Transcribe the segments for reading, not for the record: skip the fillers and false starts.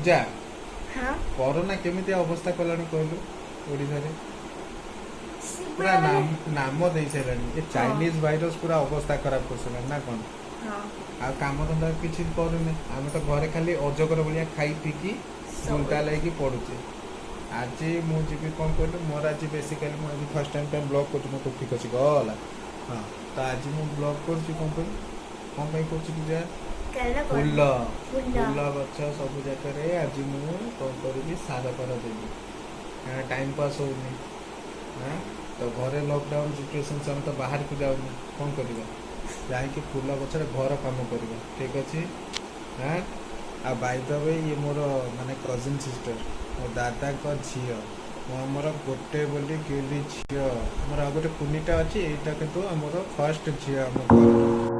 पूजा हाँ कोरोना केमिति अवस्था कलानी कहलु ओडिसा रे पूरा नाम दे सारानी ये चाइनीज वायरस पूरा अवस्था खराब कर ना कौन आ काम धंदा किसी करूने आम तो घरे खाली अजगर भाया खाई पीकी उल्टा लगे पड़ुचे आज मुझे कौन कहलु मोर आज बेसिकली मुझे फर्स्ट टाइम ब्लॉग कर ठीक अच्छे गला हाँ तो आज मुझे ब्लॉग कर कौन पूजा फुल फुल गच सब जगह आज मुझे कौन करी सार कर देवी टाइम पास होनी हाँ तो घरे लॉकडाउन सिचुएशन से हम तो बाहर को जाऊनी कौन करवा जाकि फुल गचर घर कम करवा ठीक अच्छे हाँ आ बाय द वे ये मोर माने कजिन सिस्टर मो दादा को झील मोर गोटे बोली गेली झील मोर आ गोटे कुनीटा अच्छी यहाँ कितु आमर फर्स्ट झील आम घर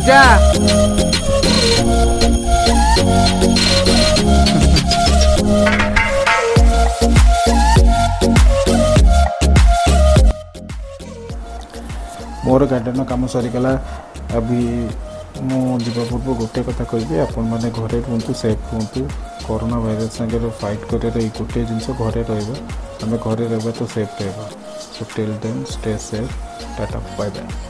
जा। मोर गार्डन काम सरीगला। अभी मुझे पूर्व गोटे कथा कहि आपण मैंने घरे रुहतु सेफ रुहतु कोरोना भाइरस संगे फाइट कर गोटे जिनस घरे रहा आम घरे रहा तो सेफ रहा। So till then stay safe tata bye bye.